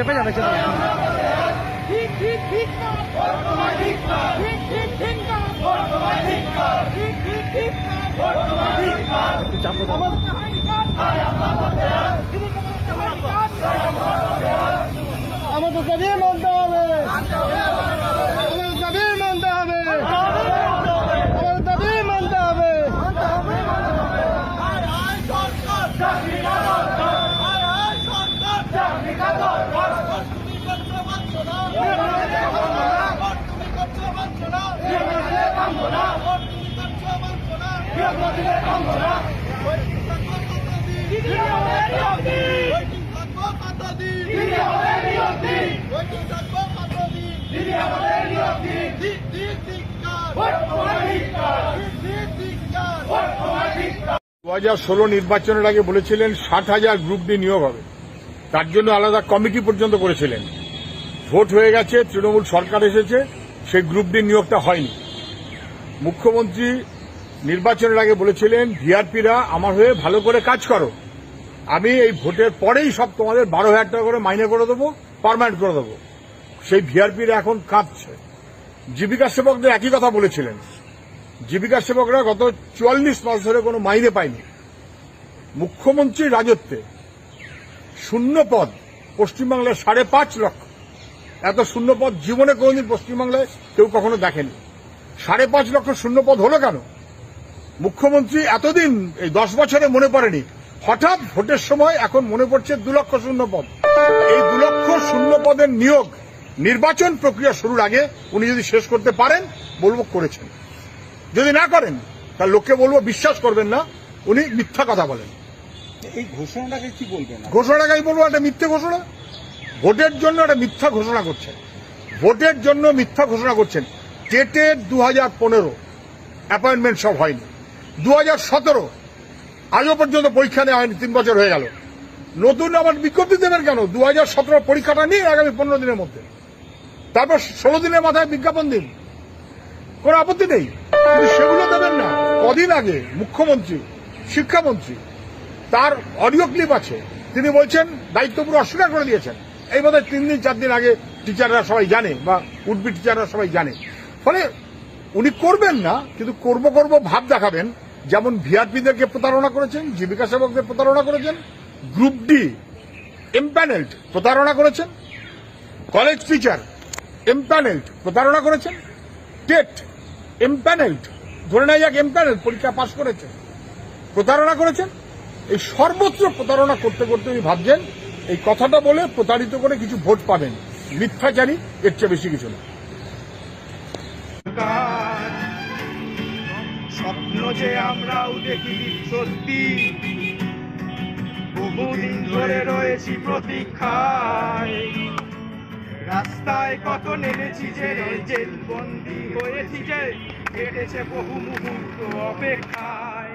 চেপে যাবে আমাদের দাবি মানতে হবে, আমাদের দাবি মানতে হবে, আমাদের দাবি মানতে হবে। নির্বাচনের আগে বলেছিলেন 60,000 গ্রুপ ডি নিয়োগ হবে, তার জন্য আলাদা কমিটি পর্যন্ত করেছিলেন। ভোট হয়ে গেছে, তৃণমূল সরকার এসেছে, সেই গ্রুপ ডি নিয়োগটা হয়নি। মুখ্যমন্ত্রী নির্বাচনের আগে বলেছিলেন ভিআরপিরা আমার হয়ে ভালো করে কাজ করো, আমি এই ভোটের পরেই সব তোমাদের 12,000 টাকা করে মাইনে করে দেবো, পার্মানেন্ট করে দেবো। সেই ভিআরপিরা এখন কাঁদছে। জীবিকা সেবকদের একই কথা বলেছিলেন। জীবিকা সেবকরা গত 44 মাস ধরে কোনো মাইনে পায়নি। মুখ্যমন্ত্রীর রাজত্বে শূন্য পদ পশ্চিমবাংলায় 5.5 লক্ষ। এত শূন্য পদ জীবনে কোনদিন পশ্চিমবাংলায় কেউ কখনো দেখেনি। 5.5 লক্ষ শূন্য পদ হলো কেন? মুখ্যমন্ত্রী এতদিন এই 10 বছরে মনে পড়েনি, হঠাৎ ভোটের সময় এখন মনে পড়ছে 2 লক্ষ শূন্য পদ। এই 2 লক্ষ শূন্য পদের নিয়োগ নির্বাচন প্রক্রিয়া শুরুর আগে উনি যদি শেষ করতে পারেন বলবো করেছেন, যদি না করেন তার লোককে বলবো বিশ্বাস করবেন না, উনি মিথ্যা কথা বলেন। এই ঘোষণাটাকে কি বলবেন? ঘোষণাটাকে আমি বলবো একটা মিথ্যে ঘোষণা। ভোটের জন্য একটা মিথ্যা ঘোষণা করছেন, ভোটের জন্য মিথ্যা ঘোষণা করছেন। টেটের 2015 অ্যাপয়েন্টমেন্ট সব হয়নি, 2017 আজও পর্যন্ত পরীক্ষা নেওয়া হয়নি, 3 বছর হয়ে গেল। নতুন আবার বিজ্ঞপ্তি দেবেন কেন? 2017 পরীক্ষাটা নিয়ে আগামী 15 দিনের মধ্যে, তারপর 16 দিনের মাথায় বিজ্ঞাপন দিন, কোনো আপত্তি নেই, কিন্তু সেগুলো দেবেন না। কদিন আগে মুখ্যমন্ত্রী, শিক্ষামন্ত্রী, তার অডিও ক্লিপ আছে, তিনি বলছেন দায়িত্ব পুরো অস্বীকার করে দিয়েছেন। এই বোধহয় 3 দিন 4 দিন আগে টিচাররা সবাই জানে, বা উঠবি টিচাররা সবাই জানে। ফলে উনি করবেন না, কিন্তু করব ভাব দেখাবেন। যেমন ভিআরপিদেরকে প্রতারণা করেছেন, জীবিকা সেবকদের প্রতারণা করেছেন, গ্রুপ ডি এমপ্যানেলড প্রতারণা করেছেন, কলেজ টিচার এমপ্যানেলড প্রতারণা করেছেন, টেট এমপ্যানেলড, ধরে নেওয়া যাক এমপ্যানেলড, পরীক্ষা পাশ করেছেন, প্রতারণা করেছেন। এই সর্বত্র প্রতারণা করতে করতে উনি ভাবছেন এই কথাটা বলে প্রতারিত করে কিছু ভোট পাবেন। মিথ্যাচারী, এর চেয়ে বেশি কিছু না। স্বপ্ন যে আমরাও দেখি সত্যি, বহুদিন ধরে রয়েছি প্রতীক্ষায়। রাস্তায় কত নেমেছি যে, জেল বন্দি হয়েছি যে, কেটেছে বহু মুহূর্ত অপেক্ষায়।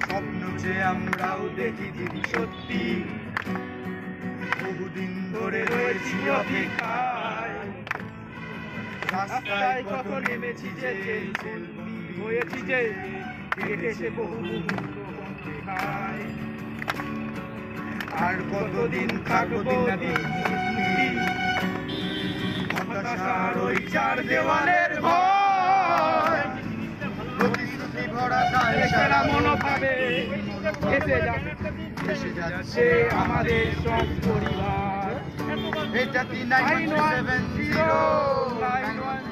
স্বপ্ন যে আমরাও দেখি দিদি সত্যি, বহুদিন ধরে রয়েছি প্রতীক্ষায়। রাস্তায় কত নেমেছি যে, জেল বন্দি হয়েছি যে, কেটেছে বহু মুহূর্ত অপেক্ষায়। আর কতদিন থাকবো হতাশার ওই 4 দেওয়ালের ভয়, প্রতিশ্রুতি ভরা তারা মনোভাবে এসে যাচ্ছে আমাদের সব পরিবার। এটা 9170911